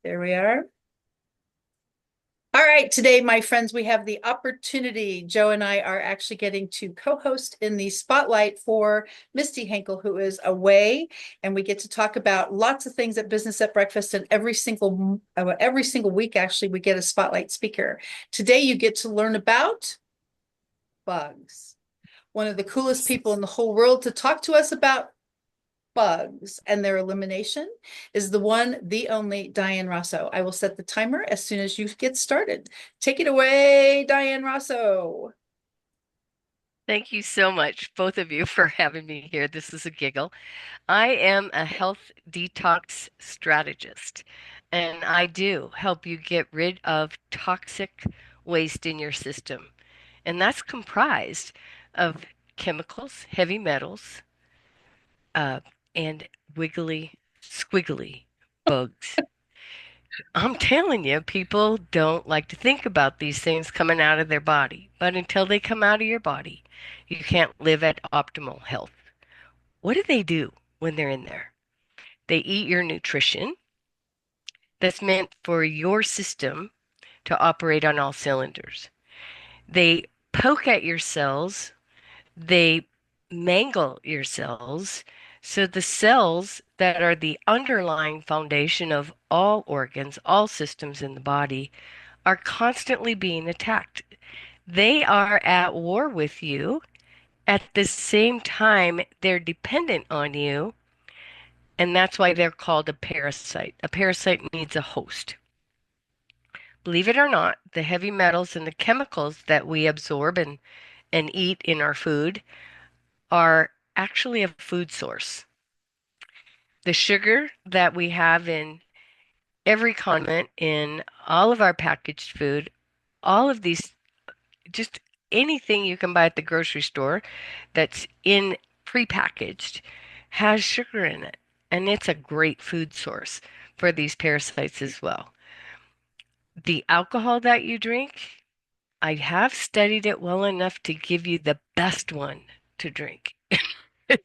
There we are. All right, today, my friends, we have the opportunity. Joe and I are actually getting to co-host in the spotlight for Misty Henkel, who is away, and we get to talk about lots of things at Business at Breakfast. And every single week, actually, we get a spotlight speaker. Today, you get to learn about bugs. One of the coolest people in the whole world to talk to us about bugs and their elimination is the one, the only Diane Rossow. I will set the timer as soon as you get started. Take it away, Diane Rossow. Thank you so much, both of you, for having me here. This is a giggle. I am a health detox strategist, and I do help you get rid of toxic waste in your system. And that's comprised of chemicals, heavy metals, uh, and wiggly, squiggly bugs. I'm telling you, people don't like to think about these things coming out of their body. But until they come out of your body, you can't live at optimal health. What do they do when they're in there? They eat your nutrition that's meant for your system to operate on all cylinders. They poke at your cells, they mangle your cells. So the cells that are the underlying foundation of all organs, all systems in the body, are constantly being attacked. They are at war with you. At the same time, they're dependent on you, and that's why they're called a parasite. A parasite needs a host. Believe it or not, the heavy metals and the chemicals that we absorb and eat in our food are actually a food source. The sugar that we have in every condiment, in all of our packaged food, all of these, just anything you can buy at the grocery store that's in prepackaged has sugar in it. And it's a great food source for these parasites as well. The alcohol that you drink, I have studied it well enough to give you the best one to drink.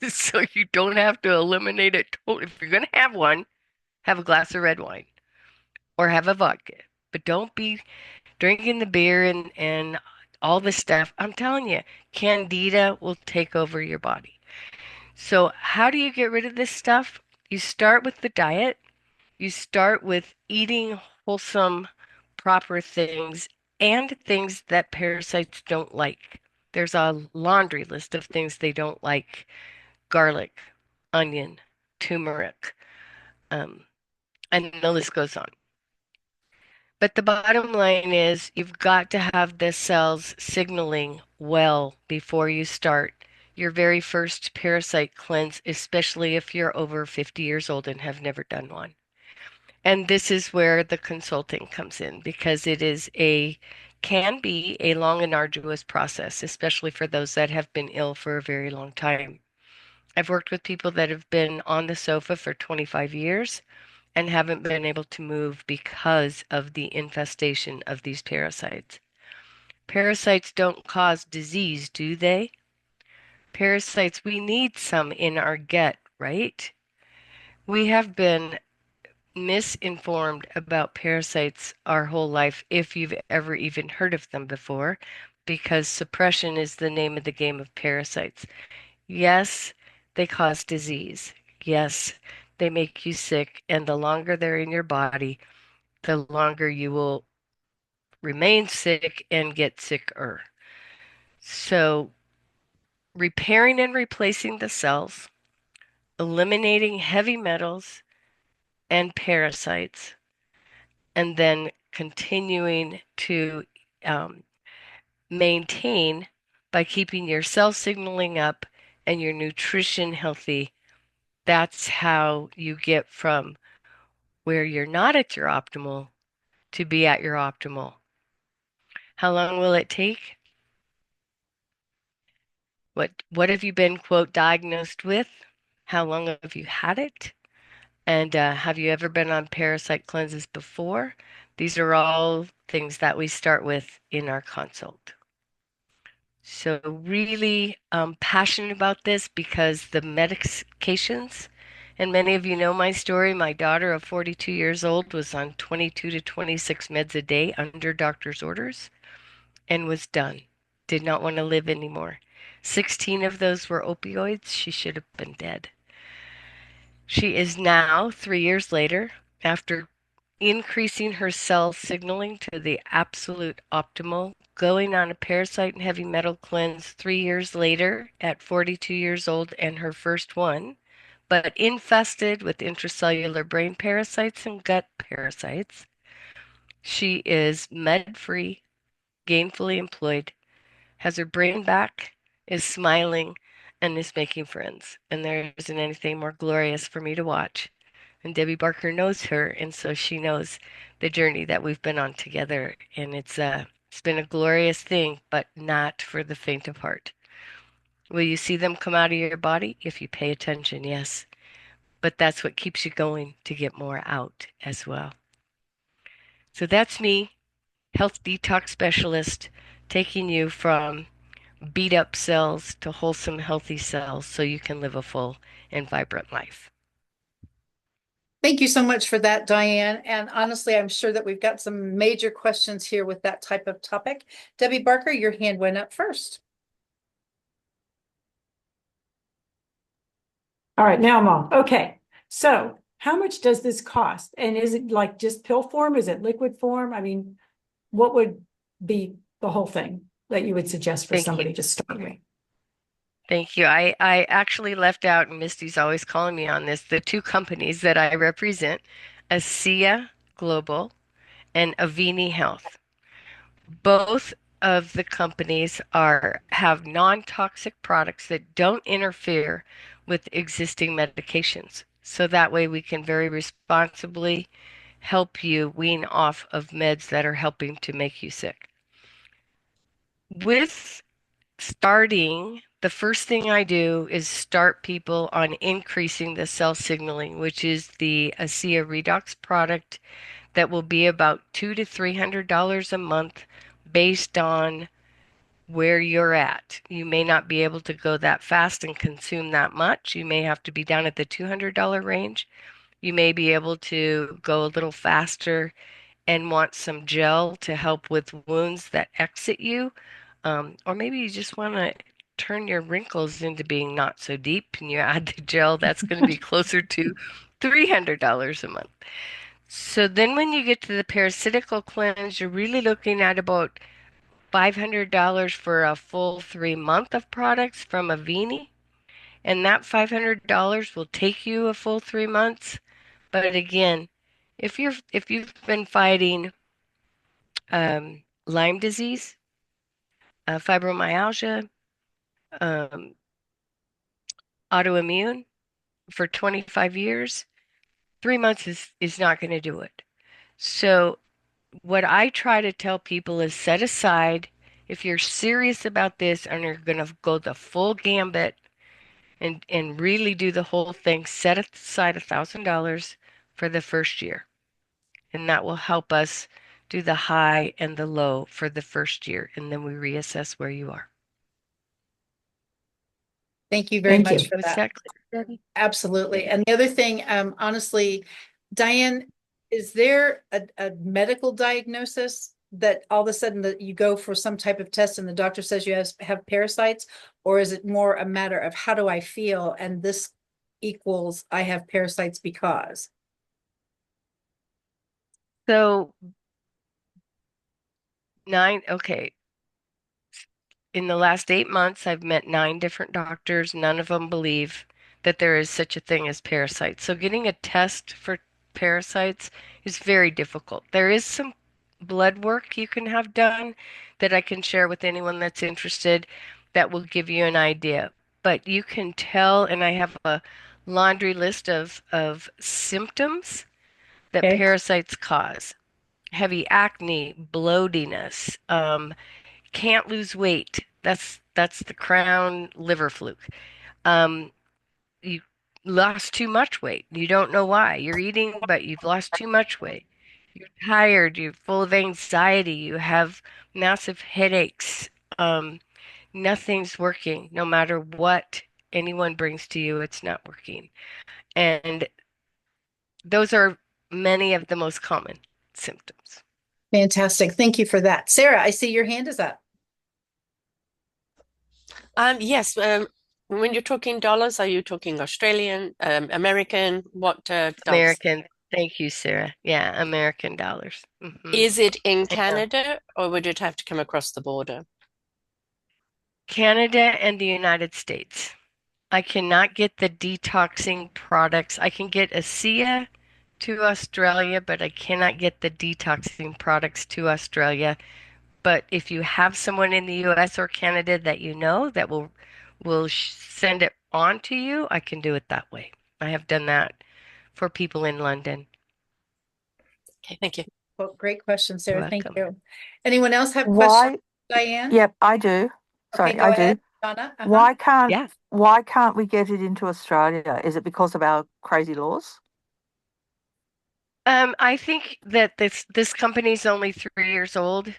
So you don't have to eliminate it. If you're going to have one, have a glass of red wine or have a vodka. But don't be drinking the beer and all this stuff. I'm telling you, candida will take over your body. So how do you get rid of this stuff? You start with the diet. You start with eating wholesome, proper things and things that parasites don't like. There's a laundry list of things they don't like: garlic, onion, turmeric, um, and the list goes on. But the bottom line is you've got to have the cells signaling well before you start your very first parasite cleanse, especially if you're over 50 years old and have never done one. And this is where the consulting comes in because can be a long and arduous process, especially for those that have been ill for a very long time. I've worked with people that have been on the sofa for 25 years and haven't been able to move because of the infestation of these parasites. Parasites don't cause disease, do they? Parasites, we need some in our gut, right? We have been misinformed about parasites our whole life, if you've ever even heard of them before, because suppression is the name of the game of parasites. Yes, they cause disease. Yes, they make you sick, and the longer they're in your body, the longer you will remain sick and get sicker. So, repairing and replacing the cells, eliminating heavy metals and parasites, and then continuing to um, maintain by keeping your cell signaling up and your nutrition healthy. That's how you get from where you're not at your optimal to be at your optimal. How long will it take? What have you been, quote, diagnosed with? How long have you had it? And have you ever been on parasite cleanses before? These are all things that we start with in our consult. So really passionate about this because the medications And many of you know my story. My daughter of 42 years old was on 22 to 26 meds a day under doctor's orders and was done. Did not want to live anymore. 16 of those were opioids. She should have been dead. She is now, 3 years later, after increasing her cell signaling to the absolute optimal, going on a parasite and heavy metal cleanse 3 years later at 42 years old and her first one, but infested with intracellular brain parasites and gut parasites. She is med-free, gainfully employed, has her brain back, is smiling, and is making friends. And there isn't anything more glorious for me to watch. And Debbie Barker knows her, and so she knows the journey that we've been on together. And it's been a glorious thing, but not for the faint of heart. Will you see them come out of your body? If you pay attention, yes. But that's what keeps you going to get more out as well. So that's me, health detox specialist, taking you from beat up cells to wholesome, healthy cells so you can live a full and vibrant life. Thank you so much for that, Diane. And honestly, I'm sure that we've got some major questions here with that type of topic. Debbie Barker, your hand went up first. All right, now I'm on. Okay. So how much does this cost? And is it like just pill form? Is it liquid form? I mean, what would be the whole thing that you would suggest for Thank you. somebody to start with? Thank you. I actually left out, and Misty's always calling me on this, the two companies that I represent, ASEA Global and Avini Health. Both of the companies have non-toxic products that don't interfere with existing medications. So that way we can very responsibly help you wean off of meds that are helping to make you sick. With starting, the first thing I do is start people on increasing the cell signaling, which is the ASEA Redox product that will be about $200 to $300 a month based on where you're at. You may not be able to go that fast and consume that much. You may have to be down at the $200 range. You may be able to go a little faster and want some gel to help with wounds that exit you. Or maybe you just want to turn your wrinkles into being not so deep and you add the gel, that's going to be closer to $300 a month. So then when you get to the parasitical cleanse, you're really looking at about $500 for a full 3 month of products from Avini. And that $500 will take you a full 3 months. But again, if you've been fighting Lyme disease, fibromyalgia, um, autoimmune for 25 years, 3 months is not going to do it. So what I try to tell people is set aside, if you're serious about this and you're going to go the full gambit and really do the whole thing, set aside $1,000 for the first year. And that will help us do the high and the low for the first year. And then we reassess where you are. Thank you very Thank much you. for Was that. that clear, Debbie? Absolutely. And the other thing, honestly, Diane, is there a medical diagnosis that all of a sudden that you go for some type of test and the doctor says you have parasites, or is it more a matter of how do I feel and this equals I have parasites because? So okay. In the last 8 months, I've met 9 different doctors. None of them believe that there is such a thing as parasites. So getting a test for parasites is very difficult. There is some blood work you can have done that I can share with anyone that's interested that will give you an idea. But you can tell, and I have a laundry list of symptoms that Okay. parasites cause. Heavy acne, bloatiness, can't lose weight. That's the crown liver fluke. Um, you lost too much weight. You don't know why. You're eating, but you've lost too much weight. You're tired. You're full of anxiety. You have massive headaches. Nothing's working, no matter what anyone brings to you, it's not working. And those are many of the most common symptoms. Fantastic. Thank you for that. Sarah, I see your hand is up. Yes. When you're talking dollars, are you talking Australian, American? What dollars? American. Thank you, Sarah. Yeah, American dollars. Is it in Yeah. Canada or would it have to come across the border? Canada and the United States. I cannot get the detoxing products. I can get ASEA to Australia, but I cannot get the detoxing products to Australia. But if you have someone in the US or Canada that you know that will send it on to you, I can do it that way. I have done that for people in London. Okay, thank you. Well, great question, You're Sarah. Thank welcome. you. Anyone else have questions, Why? Diane? Yep, I do. Okay, Sorry, go I ahead, do. Donna. Why can't Yeah. why can't we get it into Australia? Is it because of our crazy laws? I think that this company's only 3 years old.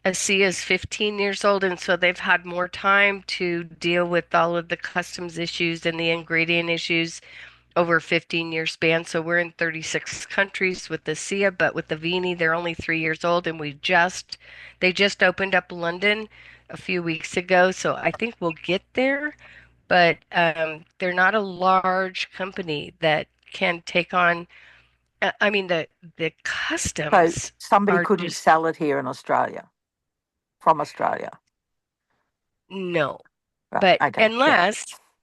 ASEA is 15 years old, and so they've had more time to deal with all of the customs issues and the ingredient issues over a 15-year span. So we're in 36 countries with the SIA, but with the Vini, they're only 3 years old, and they just opened up London a few weeks ago. So I think we'll get there, but they're not a large company that can take on. I mean, the So customs somebody are couldn't just sell it here in Australia from Australia. no. Right. But Okay. Yeah.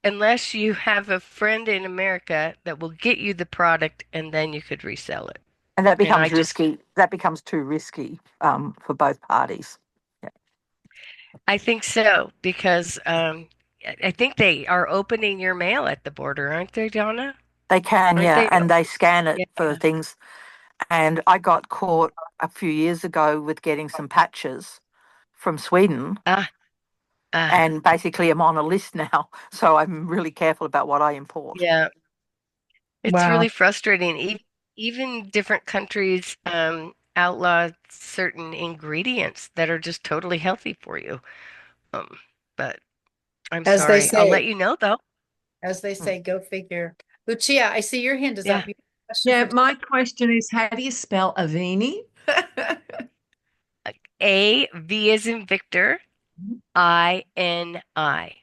unless you have a friend in America that will get you the product, and then you could resell it. And that And I becomes just risky. That becomes too risky for both parties. Yeah. I think so because I think they are opening your mail at the border, aren't they, Donna? They can, Aren't yeah, they? and they scan it for Yeah. things. And I got caught a few years ago with getting some patches from Sweden, Ah, ah, and basically I'm on a list now, so I'm really careful about what I import. yeah. It's Wow. really frustrating. Even different countries outlaw certain ingredients that are just totally healthy for you. Um, but I'm As they sorry. I'll let say, you know though. Hmm. go figure. Lucia, I see your hand is Yeah. up. You have a question Yeah, for my question is, how do you spell Avini? A, V as in Victor, INI.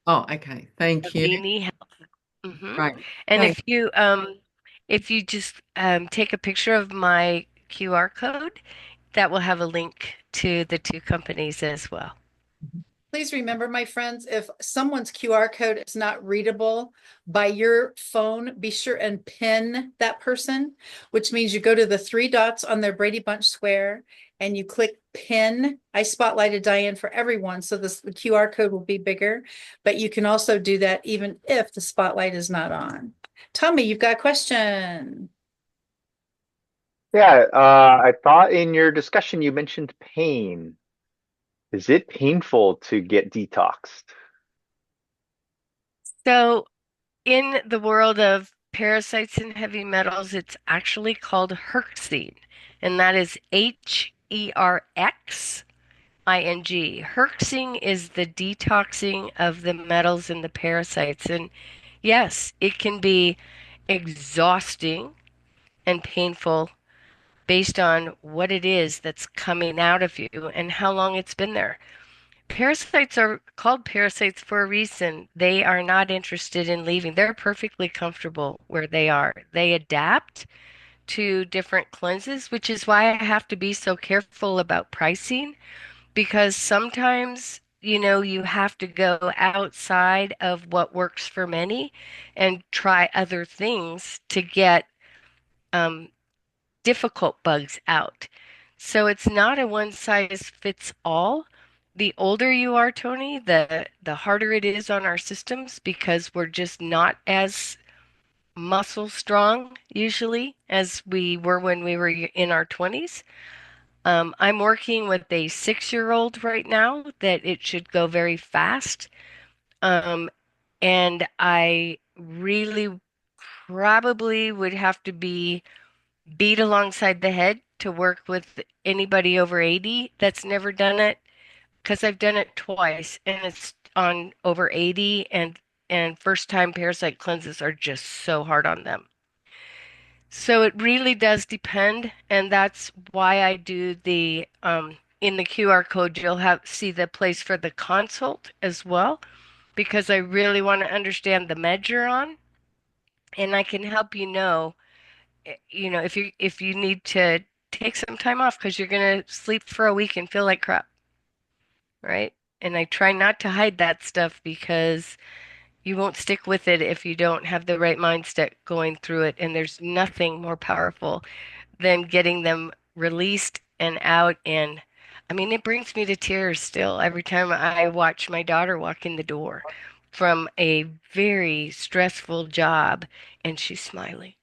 Oh, okay. Thank you. Avini Health. Right. And Thank if you just take a picture of my QR code, that will have a link to the two companies as well. Please remember, my friends, if someone's QR code is not readable by your phone, be sure and pin that person, which means you go to the three dots on their Brady Bunch square and you click pin. I spotlighted Diane for everyone, so the QR code will be bigger, but you can also do that even if the spotlight is not on. Tommy, you've got a question. Yeah, I thought in your discussion you mentioned pain. Is it painful to get detoxed? So in the world of parasites and heavy metals, it's actually called herxine, and that is HERXING. Herxing is the detoxing of the metals and the parasites. And yes, it can be exhausting and painful based on what it is that's coming out of you and how long it's been there. Parasites are called parasites for a reason. They are not interested in leaving. They're perfectly comfortable where they are. They adapt to different cleanses, which is why I have to be so careful about pricing because sometimes, you have to go outside of what works for many and try other things to get um, difficult bugs out. So it's not a one size fits all. The older you are, Tony, the harder it is on our systems because we're just not as muscle strong usually as we were when we were in our 20s. I'm working with a 6-year-old right now that it should go very fast. Um, and I really probably would have to be beat alongside the head to work with anybody over 80 that's never done it because I've done it twice and it's on over 80 and and first-time parasite cleanses are just so hard on them. So it really does depend, and that's why I do the in the QR code you'll have see the place for the consult as well, because I really want to understand the med you're on, and I can help you know, if you need to take some time off because you're gonna sleep for a week and feel like crap, right? And I try not to hide that stuff because you won't stick with it if you don't have the right mindset going through it. And there's nothing more powerful than getting them released and out. And I mean, it brings me to tears still every time I watch my daughter walk in the door from a very stressful job and she's smiling.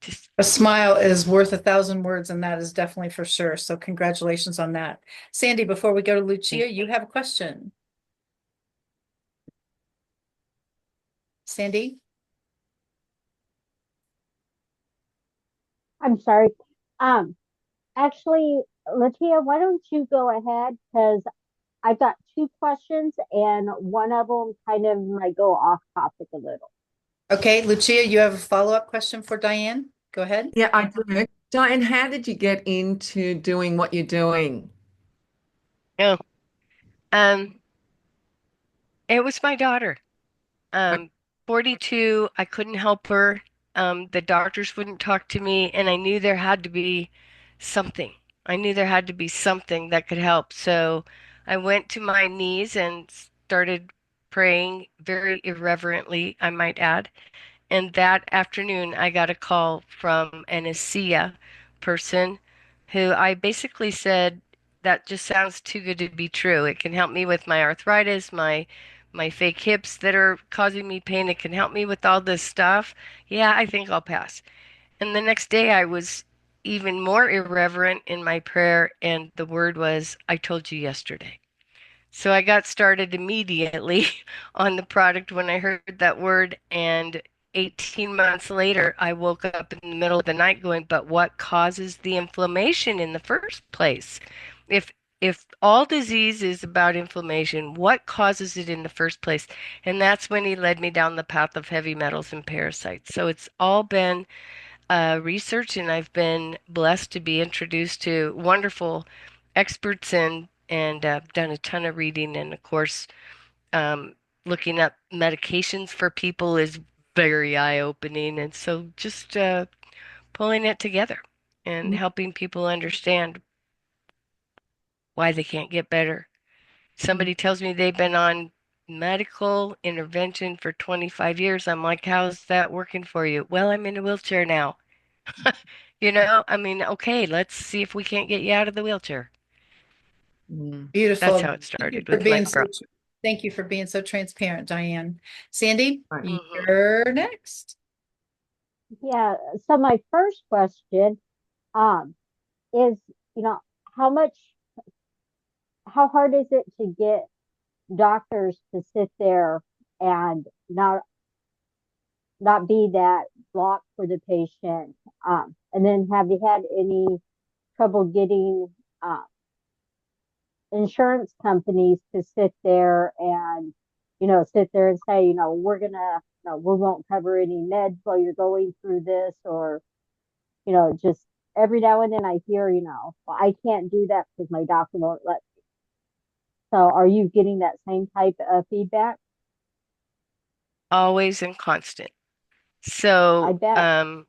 Just A smile is worth 1,000 words, and that is definitely for sure. So congratulations on that. Sandy, before we go to Lucia, you have a question. Sandy? I'm sorry. Um, Actually, Latia, why don't you go ahead? Because I've got two questions, and one of them kind of might go off topic a little. Okay, Lucia, you have a follow-up question for Diane? Go ahead. Yeah, I do. Diane, how did you get into doing what you're doing? no. Um, it was my daughter. Okay. 42, I couldn't help her. The doctors wouldn't talk to me, and I knew there had to be something. I knew there had to be something that could help. So I went to my knees and started praying very irreverently, I might add. And that afternoon, I got a call from an ASEA person who I basically said, that just sounds too good to be true. It can help me with my arthritis, my fake hips that are causing me pain. It can help me with all this stuff. Yeah, I think I'll pass. And the next day, I was even more irreverent in my prayer, and the word was, I told you yesterday. So I got started immediately on the product when I heard that word, and 18 months later, I woke up in the middle of the night going, but what causes the inflammation in the first place? If if all disease is about inflammation, what causes it in the first place? And that's when he led me down the path of heavy metals and parasites. So it's all been research, and I've been blessed to be introduced to wonderful experts and done a ton of reading. And of course, looking up medications for people is very eye-opening. And so just pulling it together and helping people understand why they can't get better. Somebody tells me they've been on medical intervention for 25 years. I'm like, how's that working for you? Well, I'm in a wheelchair now. I mean, okay, let's see if we can't get you out of the wheelchair. Mm. That's Beautiful. how it Thank you started for with my being so, bro. thank you for being so transparent, Diane. Sandy, Right. you're next. Yeah. So my first question, um, is, you know, how much, how hard is it to get doctors to sit there and not be that block for the patient? And then have you had any trouble getting uh, insurance companies to sit there and, sit there and say, we're gonna, no, we won't cover any meds while you're going through this, or, just every now and then I hear, well, I can't do that because my doctor won't let me. So are you getting that same type of feedback? Always and constant. I So, bet.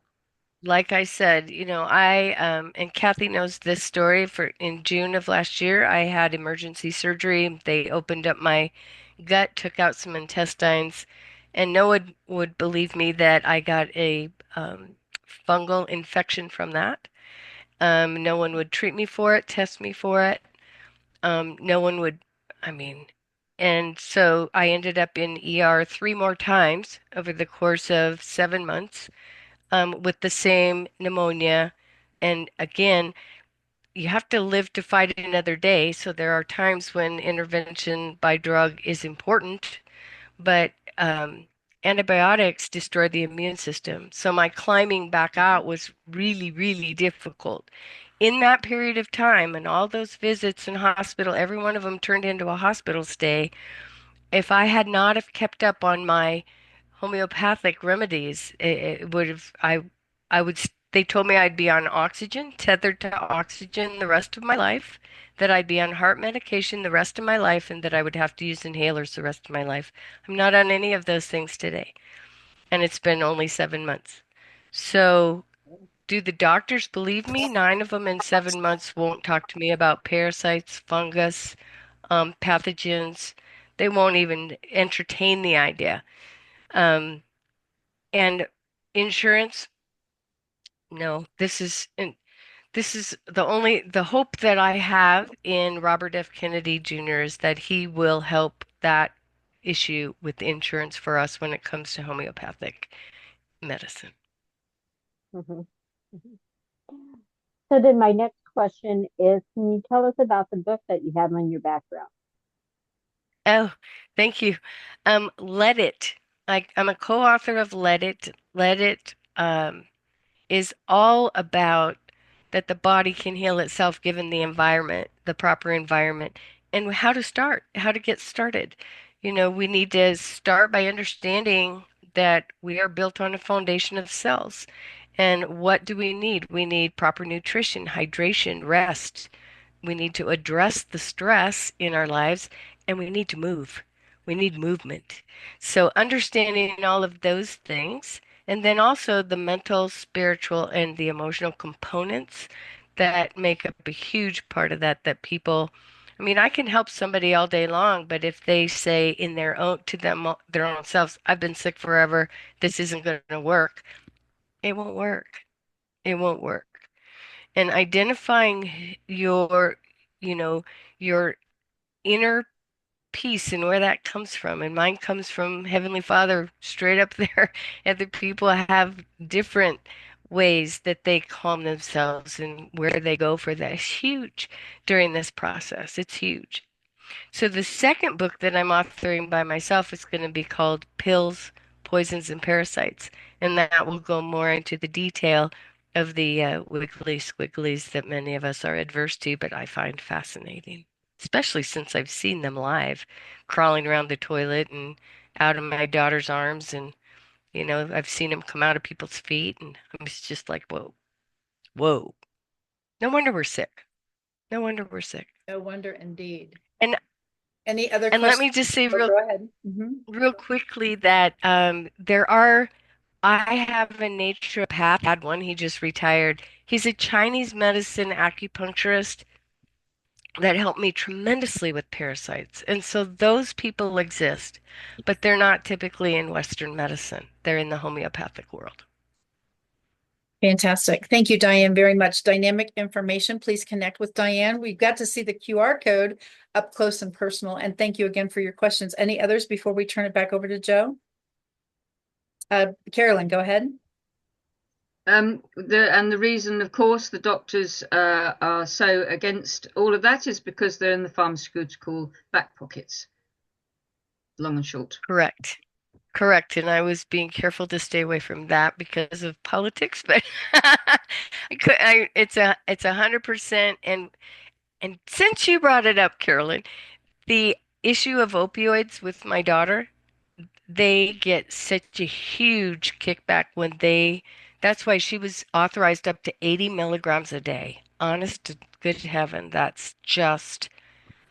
like I said, I and Kathy knows this story. For in June of last year, I had emergency surgery. They opened up my gut, took out some intestines, and no one would believe me that I got a fungal infection from that. No one would treat me for it, test me for it. No one would, I mean, and so I ended up in ER 3 more times over the course of 7 months, with the same pneumonia. And again, you have to live to fight another day. So there are times when intervention by drug is important, but antibiotics destroy the immune system. So my climbing back out was really, really difficult. In that period of time and all those visits in hospital, every one of them turned into a hospital stay. if I had not have kept up on my homeopathic remedies, it would have, I would, they told me I'd be on oxygen, tethered to oxygen the rest of my life, that I'd be on heart medication the rest of my life, and that I would have to use inhalers the rest of my life. I'm not on any of those things today, and it's been only 7 months. So, do the doctors believe me? 9 of them in 7 months won't talk to me about parasites, fungus, pathogens. They won't even entertain the idea. Um, and insurance, no, this is the hope that I have in Robert F. Kennedy Jr. is that he will help that issue with insurance for us when it comes to homeopathic medicine. Mhm. Mhm. So then my next question is, can you tell us about the book that you have on your background? Oh, thank you. Let It. I'm a co-author of Let It. Let It is all about that the body can heal itself given the environment, the proper environment, and how to start, how to get started. You know, we need to start by understanding that we are built on a foundation of cells. And what do we need? We need proper nutrition, hydration, rest. We need to address the stress in our lives, and we need to move. We need movement. So, understanding all of those things, and then also the mental, spiritual, and the emotional components that make up a huge part of that, that people, I mean, I can help somebody all day long, but if they say in their own, to them, their own selves, I've been sick forever, this isn't going to work, it won't work. It won't work. And identifying your, you know, your inner peace and where that comes from. And mine comes from Heavenly Father straight up there. Other people have different ways that they calm themselves and where they go for that. It's huge during this process. It's huge. So the second book that I'm authoring by myself is going to be called Pills, Poisons, and Parasites. And that will go more into the detail of the wiggly squigglies that many of us are adverse to, but I find fascinating, especially since I've seen them live, crawling around the toilet and out of my daughter's arms. And, you know, I've seen them come out of people's feet. And I'm just like, whoa, whoa. No wonder we're sick. No wonder we're sick. No wonder indeed. And Any other and let questions? me just say Oh, go ahead. Mhm. real quickly that there are, I have a naturopath, had one, he just retired. He's a Chinese medicine acupuncturist that helped me tremendously with parasites. And so those people exist, but they're not typically in Western medicine. They're in the homeopathic world. Fantastic. Thank you, Diane, very much. Dynamic information. Please connect with Diane. We got to see the QR code up close and personal. And thank you again for your questions. Any others before we turn it back over to Joe? Carolyn, go ahead. The reason, of course, the doctors are so against all of that is because they're in the pharmaceutical back pockets. Long and short. Correct. Correct. And I was being careful to stay away from that because of politics, but it's 100%. And since you brought it up, Carolyn, the issue of opioids with my daughter, they get such a huge kickback when that's why she was authorized up to 80 milligrams a day. Honest to good heaven, that's just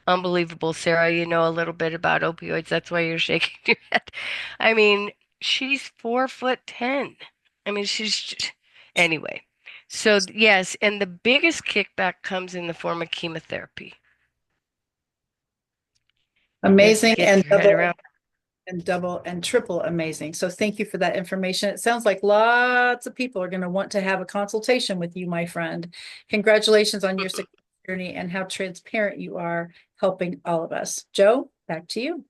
unbelievable. Sarah, you know a little bit about opioids. That's why you're shaking your head. I mean, she's 4'10". I mean, anyway. So yes, and the biggest kickback comes in the form of chemotherapy. You have to Amazing get your head around. and double and triple amazing. So thank you for that information. It sounds like lots of people are going to want to have a consultation with you, my friend. Congratulations on your success journey and how transparent you are helping all of us. Joe, back to you.